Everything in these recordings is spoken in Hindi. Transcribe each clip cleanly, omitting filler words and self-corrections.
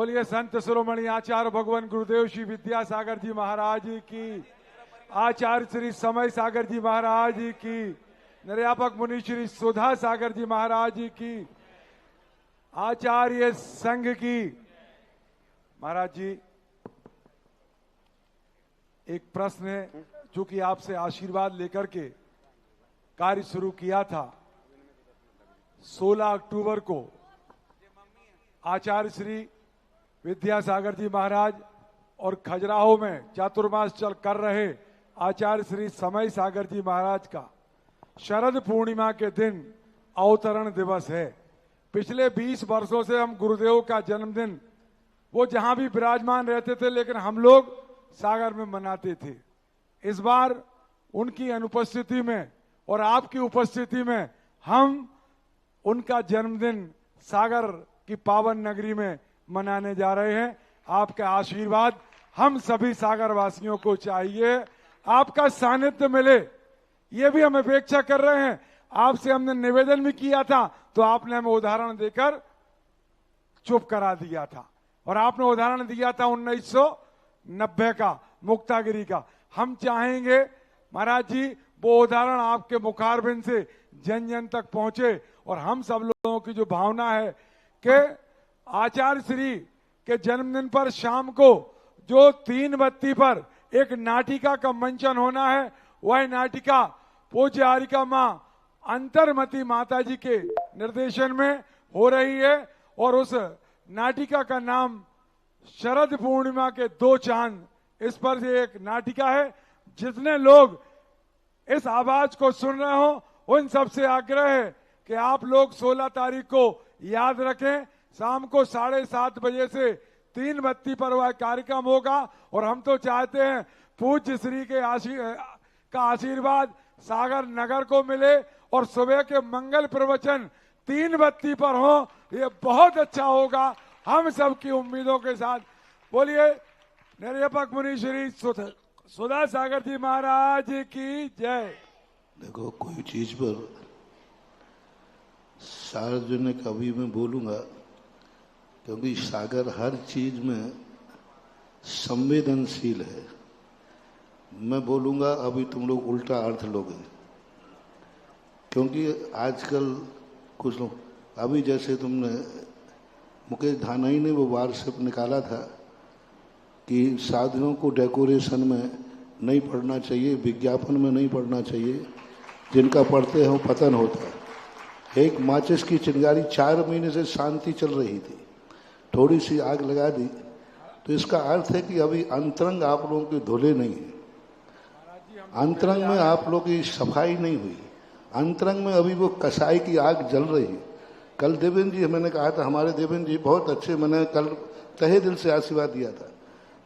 बोलिए संत शिरोमणि आचार्य भगवान गुरुदेव श्री विद्यासागर जी महाराज की, आचार्य श्री समय सागर जी महाराज की, निर्यापक मुनि श्री सुधा सागर जी महाराज की, आचार्य संघ की। महाराज जी, एक प्रश्न है, चूंकि आपसे आशीर्वाद लेकर के कार्य शुरू किया था 16 अक्टूबर को आचार्य श्री विद्यासागर जी महाराज और खजुराहो में चातुर्मास चल कर रहे आचार्य श्री समय सागर जी महाराज का शरद पूर्णिमा के दिन अवतरण दिवस है। पिछले 20 वर्षों से हम गुरुदेव का जन्मदिन वो जहां भी विराजमान रहते थे, लेकिन हम लोग सागर में मनाते थे। इस बार उनकी अनुपस्थिति में और आपकी उपस्थिति में हम उनका जन्मदिन सागर की पावन नगरी में मनाने जा रहे हैं। आपका आशीर्वाद हम सभी सागर वासियों को चाहिए, आपका सानिध्य मिले, ये भी हम अपेक्षा कर रहे हैं। आपसे हमने निवेदन भी किया था तो आपने हमें उदाहरण देकर चुप करा दिया था, और आपने उदाहरण दिया था 1990 का मुक्तागिरी का। हम चाहेंगे महाराज जी वो उदाहरण आपके मुखारबिंद से जन जन तक पहुंचे, और हम सब लोगों की जो भावना है कि आचार्य श्री के जन्मदिन पर शाम को जो 3 बत्ती पर एक नाटिका का मंचन होना है, वह नाटिका पूज्य आरिका मां अंतर्मती माता जी के निर्देशन में हो रही है, और उस नाटिका का नाम शरद पूर्णिमा के 2 चांद, इस पर से एक नाटिका है। जितने लोग इस आवाज को सुन रहे हो उन सबसे आग्रह है कि आप लोग 16 तारीख को याद रखें, शाम को 7:30 बजे से 3 बत्ती पर वह कार्यक्रम होगा। और हम तो चाहते हैं पूज्य श्री के आशीर्वाद सागर नगर को मिले, और सुबह के मंगल प्रवचन 3 बत्ती पर हो, ये बहुत अच्छा होगा हम सबकी उम्मीदों के साथ। बोलिए निर्यापक मुनि श्री सुधा सागर जी महाराज की जय। देखो, कोई चीज पर सार्वजनिक अभी मैं बोलूंगा, क्योंकि सागर हर चीज में संवेदनशील है। मैं बोलूंगा अभी तुम लोग उल्टा अर्थ लोगे, क्योंकि आजकल कुछ लोग, अभी जैसे तुमने मुकेश धानाई ने वो व्हाट्सएप निकाला था कि साधनों को डेकोरेशन में नहीं पढ़ना चाहिए, विज्ञापन में नहीं पढ़ना चाहिए, जिनका पढ़ते हैं पतन होता है। एक माचिस की चिंगारी 4 महीने से शांति चल रही थी, थोड़ी सी आग लगा दी, तो इसका अर्थ है कि अभी अंतरंग आप लोगों के धुले नहीं है, अंतरंग में आप लोगों की सफाई नहीं हुई, अंतरंग में अभी वो कसाई की आग जल रही है। कल देवेंद्र जी, मैंने कहा था, हमारे देवेंद्र जी बहुत अच्छे, मैंने कल तहे दिल से आशीर्वाद दिया था।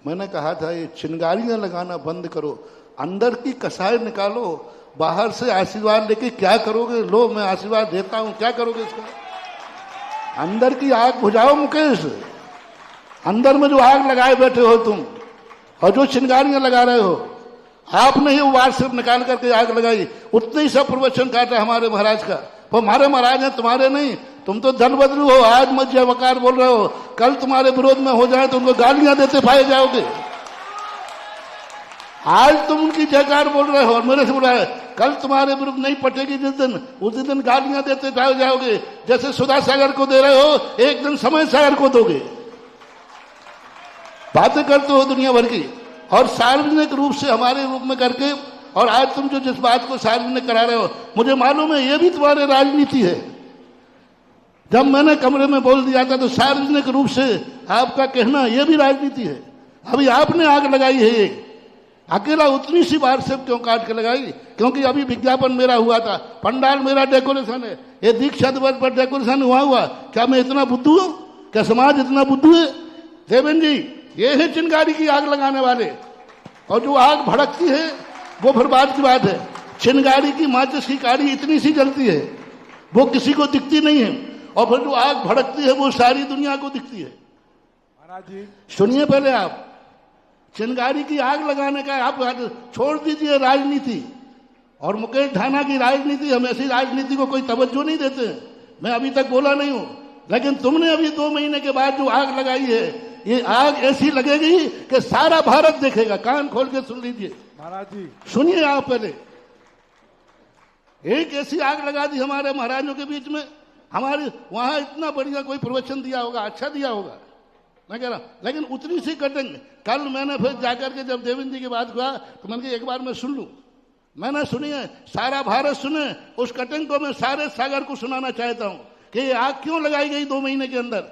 मैंने कहा था ये चिंगारियां लगाना बंद करो, अंदर की कसाई निकालो, बाहर से आशीर्वाद लेके क्या करोगे? लो मैं आशीर्वाद देता हूं, क्या करोगे इसका? अंदर की आग बुझाओ मुकेश, अंदर में जो आग लगाए बैठे हो तुम, और जो चिंगारियां लगा रहे हो, आपने ही व्हाट्सएप निकाल करके आग लगाई। उतने ही सब प्रवचन काटा हमारे महाराज का, वो हमारे महाराज हैं, तुम्हारे नहीं। तुम तो धन बदलू हो, आज मत जय वकार बोल रहे हो, कल तुम्हारे विरोध में हो जाए तो उनको गालियां देते पाए जाओगे। आज तुम उनकी जयकार बोल रहे हो और मेरे से बोला है, कल तुम्हारे विरुद्ध नहीं पटेगी जिस दिन, उसी दिन गालियां देते जाओगे। जैसे सुधा सागर को दे रहे हो, एक दिन समय सागर को दोगे। बातें करते हो दुनिया भर की, और सार्वजनिक रूप से हमारे रूप में करके, और आज तुम जो जिस बात को सार्वजनिक करा रहे हो, मुझे मालूम है ये भी तुम्हारे राजनीति है। जब मैंने कमरे में बोल दिया था तो सार्वजनिक रूप से आपका कहना ये भी राजनीति है। अभी आपने आग लगाई है, ये अकेला उतनी सी व्हाट्सएप क्यों काट के लगाई? क्योंकि अभी विज्ञापन मेरा हुआ था, पंडाल मेरा डेकोरेशन है, ये दीक्षा दिवस पर डेकोरेशन हुआ। क्या मैं इतना बुद्धू हूं? क्या समाज इतना बुद्धू है? देवेंद्र जी, ये है चिंगारी की आग लगाने वाले, और जो आग भड़कती है वो फिर बात की बात है। चिंगारी की माचिस की काड़ी इतनी सी जलती है, वो किसी को दिखती नहीं है, और फिर जो आग भड़कती है वो सारी दुनिया को दिखती है। महाराज जी सुनिए, पहले आप चिंगारी की आग लगाने का आप छोड़ दीजिए राजनीति, और मुकेश धाना की राजनीति, हम ऐसी राजनीति को कोई तवज्जो नहीं देते। मैं अभी तक बोला नहीं हूं, लेकिन तुमने अभी 2 महीने के बाद जो आग लगाई है, ये आग ऐसी लगेगी कि सारा भारत देखेगा। कान खोल के सुन लीजिए महाराज जी, सुनिए आप पहले। एक ऐसी आग लगा दी हमारे महाराजों के बीच में। हमारे वहां इतना बढ़िया कोई प्रवचन दिया होगा, अच्छा दिया होगा, मैं कह रहा, लेकिन उतनी सी कटिंग। कल मैंने फिर जाकर के जब देवेंद्र जी की बात हुआ तो मैंने कहा एक बार मैं सुन लूं। मैंने सुनी है, सारा भारत सुने, उस कटिंग को मैं सारे सागर को सुनाना चाहता हूं कि ये आग क्यों लगाई गई 2 महीने के अंदर।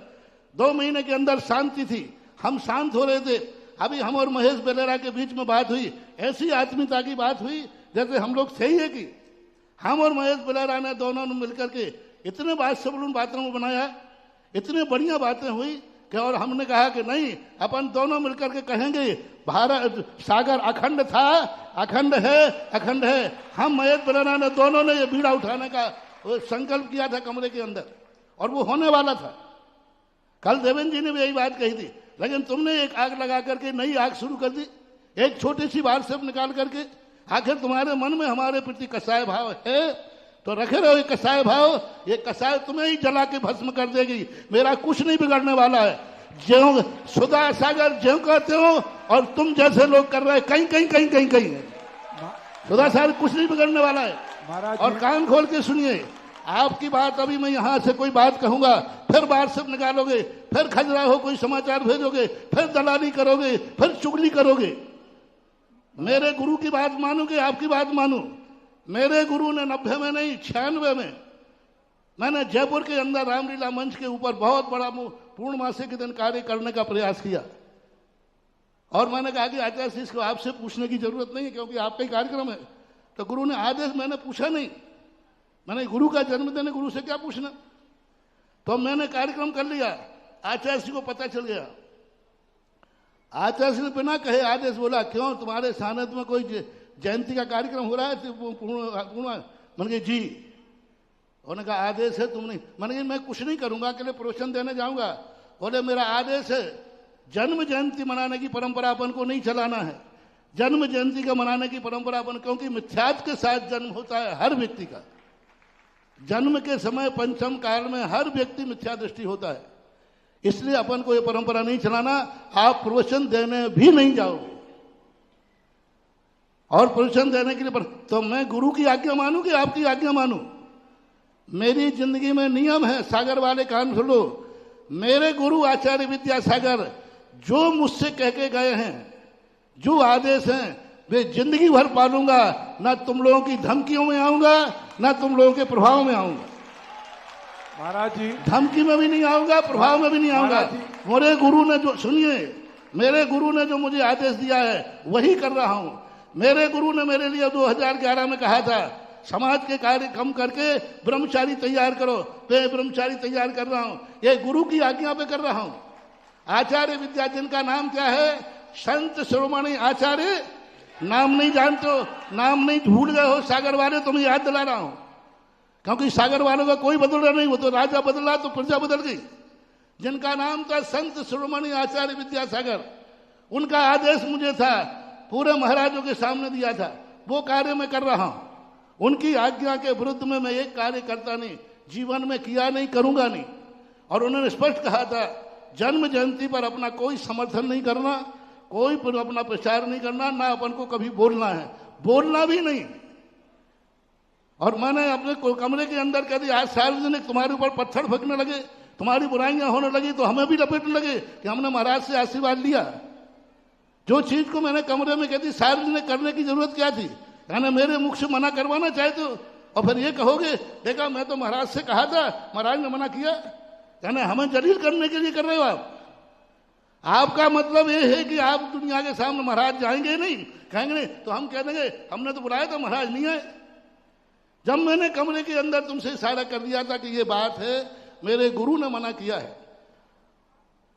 2 महीने के अंदर शांति थी, हम शांत हो रहे थे। अभी हम और महेश बेलेरा के बीच में बात हुई, ऐसी आत्मीयता की बात हुई जैसे हम लोग सही है कि हम और महेश बेलेरा ने दोनों ने मिलकर के इतने बात सब उन बातों को बनाया, इतनी बढ़िया बातें हुई कि और हमने कहा कि नहीं, अपन दोनों मिलकर के कहेंगे भारत सागर अखंड था, अखंड है, अखंड है। हम महेश बेलेरा ने दोनों ने ये बीड़ा उठाने का संकल्प किया था कमरे के अंदर, और वो होने वाला था। कल देवेंद्र जी ने भी यही बात कही थी, लेकिन तुमने एक आग लगा करके नई आग शुरू कर दी, एक छोटी सी बात से निकाल करके। आखिर तुम्हारे मन में हमारे प्रति कसाय भाव है तो रखे रहो ये कसाय भाव। ये कसाय तुम्हें ही जला के भस्म कर देगी, मेरा कुछ नहीं बिगड़ने वाला है। ज्यों सुधा सागर ज्यों कहते हो और तुम जैसे लोग कर रहे कहीं कहीं कहीं कहीं कहीं सुधा सागर कुछ नहीं बिगड़ने वाला है। और कान खोल के सुनिए, आपकी बात अभी मैं यहां से कोई बात कहूंगा, फिर बात सब निकालोगे, फिर खजुराहो कोई समाचार भेजोगे, फिर दलाली करोगे, फिर चुगली करोगे। मेरे गुरु की बात मानोगे, आपकी बात मानू। मेरे गुरु ने 90 में नहीं 96 में मैंने जयपुर के अंदर रामलीला मंच के ऊपर बहुत बड़ा पूर्णमासी के दिन कार्य करने का प्रयास किया। और मैंने कहा कि आचार्य जी इसको आपसे पूछने की जरूरत नहीं है क्योंकि आपका ही कार्यक्रम है। तो गुरु ने आदेश, मैंने पूछा नहीं, मैंने गुरु का जन्मदिन है, गुरु से क्या पूछना। तो मैंने कार्यक्रम कर लिया, आचार्य जी को पता चल गया। आचार्य जी ने बिना कहे आदेश बोला, क्यों तुम्हारे सानिध्य में कोई जयंती का कार्यक्रम हो रहा है? मैंने कहा जी। उन्होंने कहा आदेश है, तुम नहीं। मैंने कहा मैं कुछ नहीं करूंगा, अकेले प्रवचन देने जाऊंगा। बोले मेरा आदेश है, जन्म जयंती मनाने की परंपरा अपन को नहीं चलाना है। जन्म जयंती का मनाने की परंपरा अपन, क्योंकि मिथ्यात्व के साथ जन्म होता है हर व्यक्ति का। जन्म के समय पंचम काल में हर व्यक्ति मिथ्या दृष्टि होता है, इसलिए अपन को ये परंपरा नहीं चलाना। आप प्रवचन देने भी नहीं जाओगे और प्रवचन देने के लिए तो मैं गुरु की आज्ञा मानूं कि आपकी आज्ञा मानूं? मेरी जिंदगी में नियम है, सागर वाले कान खोलो। मेरे गुरु आचार्य विद्यासागर जो मुझसे कह के गए हैं, जो आदेश हैं, वे जिंदगी भर पालूंगा। ना तुम लोगों की धमकियों में आऊंगा, ना तुम लोगों के प्रभाव में आऊंगा। महाराज जी, धमकी में भी नहीं आऊंगा, प्रभाव में भी नहीं आऊंगा। मेरे गुरु ने जो, सुनिए, मेरे गुरु ने जो मुझे आदेश दिया है वही कर रहा हूं। मेरे गुरु ने मेरे लिए 2011 में कहा था, समाज के कार्य कम करके ब्रह्मचारी तैयार करो। मैं ब्रह्मचारी तैयार कर रहा हूं, ये गुरु की आज्ञा पे कर रहा हूं। आचार्य विद्या, जिनका नाम क्या है, संत शिरोमणि आचार्य। नाम नहीं जानते हो, नाम नहीं भूल गए हो सागर वाले, तुम्हें याद दिला रहा हूं। क्योंकि सागर वालों का कोई बदला नहीं, वो तो राजा बदला तो प्रजा बदल गई। जिनका नाम था संत शिरोमणि आचार्य विद्यासागर, उनका आदेश मुझे था, पूरे महाराजों के सामने दिया था, वो कार्य मैं कर रहा हूं। उनकी आज्ञा के विरुद्ध में मैं एक कार्य करता नहीं, जीवन में किया नहीं, करूंगा नहीं। और उन्होंने स्पष्ट कहा था, जन्म जयंती पर अपना कोई समर्थन नहीं करना, कोई अपना प्रचार नहीं करना, ना अपन को कभी बोलना है, बोलना भी नहीं। और मैंने अपने कमरे के अंदर कह दिया, आज सार्वजनिक तुम्हारे ऊपर पत्थर फेंकने लगे, तुम्हारी बुराइयां होने लगी तो हमें भी लपेटने लगे कि हमने महाराज से आशीर्वाद लिया। जो चीज को मैंने कमरे में कहती सार्वजनिक करने की जरूरत क्या थी? यानी मेरे मुख से मना करवाना चाहते हो और फिर ये कहोगे देखा मैं तो महाराज से कहा था, महाराज ने मना किया। यानी हमें जलील करने के लिए कर रहे हो आप। आपका मतलब ये है कि आप दुनिया के सामने महाराज जाएंगे नहीं, कहेंगे नहीं, तो हम कह देंगे हमने तो बुलाया था, महाराज नहीं आए। जब मैंने कमरे के अंदर तुमसे इशारा कर दिया था कि ये बात है, मेरे गुरु ने मना किया है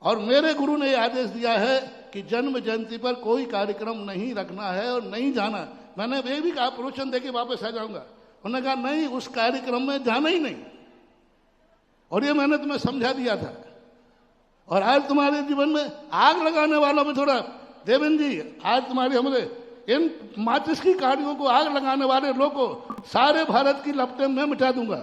और मेरे गुरु ने यह आदेश दिया है कि जन्म जयंती पर कोई कार्यक्रम नहीं रखना है और नहीं जाना। मैंने ये भी कहा प्रवचन देके वापस आ जाऊंगा। उन्होंने कहा नहीं, उस कार्यक्रम में जाना ही नहीं। और ये मैंने तुम्हें समझा दिया था। और आज तुम्हारे जीवन में आग लगाने वालों में थोड़ा, देवेंद्र जी, आज तुम्हारे हमारे इन माचिस की कार्यों को आग लगाने वाले लोगों को सारे भारत की लपटें मैं मिटा दूंगा,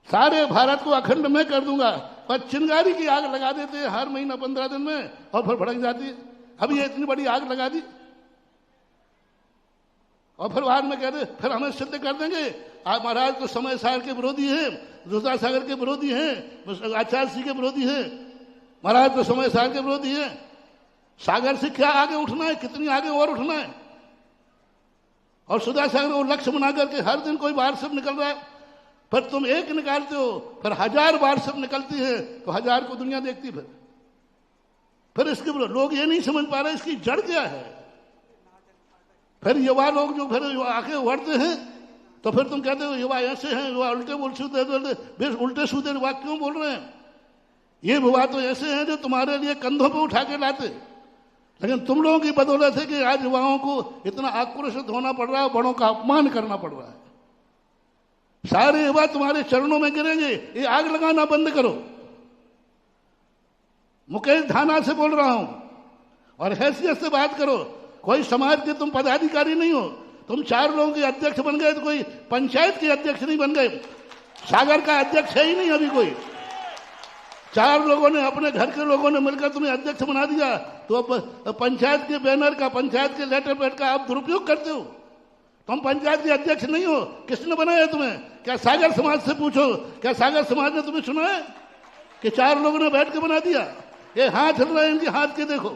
सारे भारत को अखंड मैं कर दूंगा। पर चिंगारी की आग लगा देते हैं हर महीना 15 दिन में और फिर भड़क जाती है। अभी ये इतनी बड़ी आग लगा दी और फिर बाद में कहते फिर हमें सिद्ध कर देंगे आप महाराज तो समय सागर के विरोधी हैं, दूसरा सागर के विरोधी हैं, आचार्य सिंह के विरोधी हैं, महाराज तो समय सागर के विरोधी हैं। सागर से क्या आगे उठना है, कितनी आगे और उठना है। और सुधा सागर को लक्ष्य बना करके हर दिन कोई बार सब निकल रहा है, फिर तुम एक निकालते हो, फिर 1000 बार सब निकलती है तो 1000 को दुनिया देखती। फिर इसके लोग ये नहीं समझ पा रहे इसकी जड़ क्या है। फिर युवा लोग जो फिर आके उभरते हैं तो फिर तुम कहते हो युवा ऐसे हैं, युवा उल्टे सीधे वाक्य क्यों बोल रहे हैं। ये युवा तो ऐसे हैं जो तुम्हारे लिए कंधों पे उठा के लाते, लेकिन तुम लोगों की बदौलत है कि आज युवाओं को इतना आक्रोशित होना पड़ रहा है, बड़ों का अपमान करना पड़ रहा है। सारे युवा तुम्हारे चरणों में गिरेंगे। ये आग लगाना बंद करो। मुकेश धाना से बोल रहा हूं और हैसियत से बात करो। कोई समाज के तुम पदाधिकारी नहीं हो, तुम 4 लोगों के अध्यक्ष बन गए तो कोई पंचायत के अध्यक्ष नहीं बन गए। सागर का अध्यक्ष है ही नहीं अभी कोई। 4 लोगों ने अपने घर के लोगों ने मिलकर तुम्हें अध्यक्ष बना दिया, तो अब पंचायत के बैनर का, पंचायत के लेटर पैड का आप दुरुपयोग करते हो। तुम पंचायत के अध्यक्ष नहीं हो। किसने बनाया तुम्हें? क्या सागर समाज से पूछो, क्या सागर समाज ने तुम्हें सुना है कि 4 लोगों ने बैठ के बना दिया? ये हाथ हिल रहे हैं, इनके हाथ के देखो।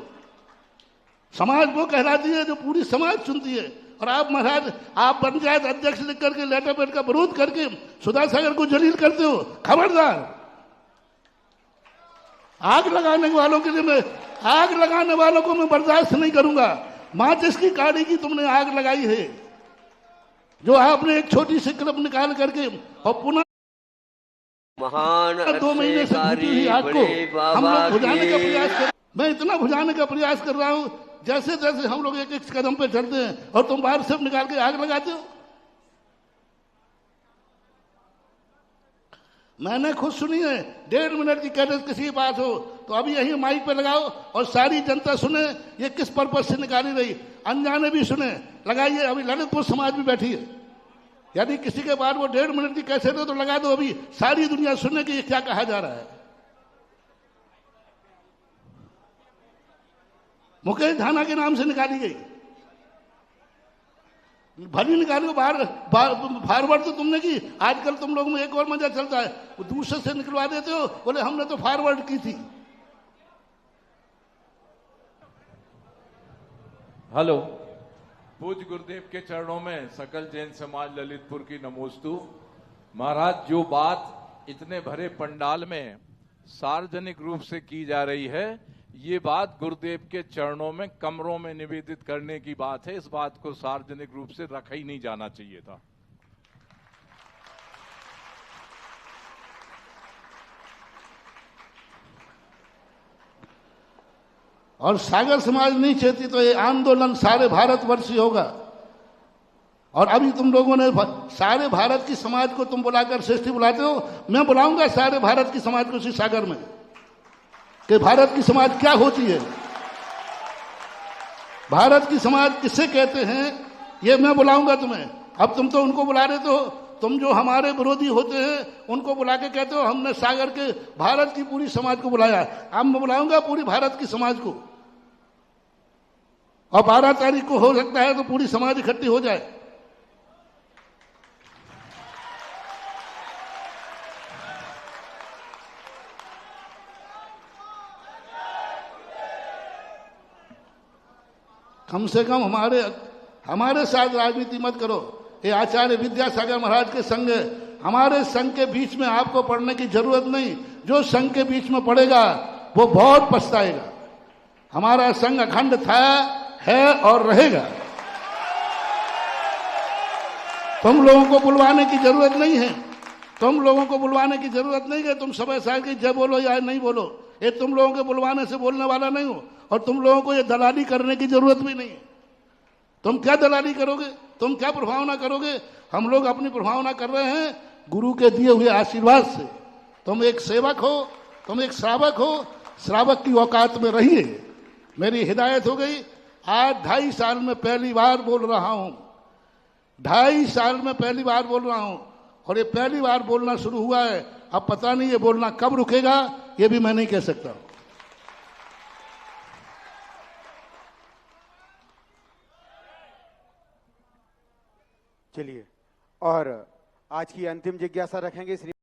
समाज वो कहलाती है जो पूरी समाज सुनती है। और आप महाराज आप पंचायत अध्यक्ष लिख करके लेटर पैड का विरोध करके सुधा सागर को जलील करते हो। खबरदार। आग लगाने वालों के लिए आग लगाने वालों को मैं बर्दाश्त नहीं करूंगा। माचिस की काड़ी की तुमने आग लगाई है, जो आपने एक छोटी सी क्लिप निकाल करके और पुनः महान 2 महीने से भूती हुई आग को हम लोग बुझाने का प्रयास कर। मैं इतना बुझाने का प्रयास कर रहा हूं जैसे जैसे हम लोग एक कदम पे चलते हैं और तुम बाहर से निकाल के आग लगाते हो। मैंने खुद सुनी है। 1.5 मिनट की कैसेट किसी के पास हो तो अभी यही माइक पे लगाओ और सारी जनता सुने ये किस पर्पज से निकाली रही। अनजाने भी सुने, लगाइए। अभी ललितपुर समाज भी बैठी है, यदि किसी के बाद वो 1.5 मिनट की कैसेट हो तो लगा दो, अभी सारी दुनिया सुनने की ये क्या कहा जा रहा है। मुकेश धाना के नाम से निकाली गई, भली निकाली। फॉरवर्ड तो तुमने की। आजकल तुम लोगों में एक और मजा चलता है, वो दूसरे से निकलवा देते हो, बोले हमने तो फॉरवर्ड की थी। हेलो। पूज्य गुरुदेव के चरणों में सकल जैन समाज ललितपुर की नमोस्तु। महाराज, जो बात इतने भरे पंडाल में सार्वजनिक रूप से की जा रही है, ये बात गुरुदेव के चरणों में कमरों में निवेदित करने की बात है। इस बात को सार्वजनिक रूप से रखा ही नहीं जाना चाहिए था। और सागर समाज नहीं चाहती तो ये आंदोलन सारे भारतवर्षीय होगा। और अभी तुम लोगों ने सारे भारत की समाज को तुम बुलाकर श्रेष्ठी बुलाते हो। मैं बुलाऊंगा सारे भारत की समाज को उसी सागर में कि भारत की समाज क्या होती है, भारत की समाज किसे कहते हैं, ये मैं बुलाऊंगा तुम्हें। अब तुम तो उनको बुला रहे हो, तुम जो हमारे विरोधी होते हैं उनको बुला के कहते हो हमने सागर के भारत की पूरी समाज को बुलाया। अब मैं बुलाऊंगा पूरी भारत की समाज को, और 12 तारीख को हो सकता है तो पूरी समाज इकट्ठी हो जाए। कम से कम हमारे साथ राजनीति मत करो। ये आचार्य विद्यासागर महाराज के संग, हमारे संघ के बीच में आपको पढ़ने की जरूरत नहीं। जो संघ के बीच में पड़ेगा वो बहुत पछताएगा। हमारा संघ अखंड था, है और रहेगा। तुम लोगों को बुलवाने की जरूरत नहीं है। तुम लोगों को बुलवाने की जरूरत नहीं है। तुम समय साल की जय बोलो या नहीं बोलो, ये तुम लोगों के बुलवाने से बोलने वाला नहीं हो। और तुम लोगों को ये दलाली करने की जरूरत भी नहीं है। तुम क्या दलाली करोगे, तुम क्या प्रभावना करोगे? हम लोग अपनी प्रभावना कर रहे हैं गुरु के दिए हुए आशीर्वाद से। तुम एक सेवक हो, तुम एक श्रावक हो, श्रावक की औकात में रहिए। मेरी हिदायत हो गई। आज 2.5 साल में पहली बार बोल रहा हूं, 2.5 साल में पहली बार बोल रहा हूं। और ये पहली बार बोलना शुरू हुआ है अब पता नहीं ये बोलना कब रुकेगा, ये भी मैं नहीं कह सकता। चलिए, और आज की अंतिम जिज्ञासा रखेंगे श्री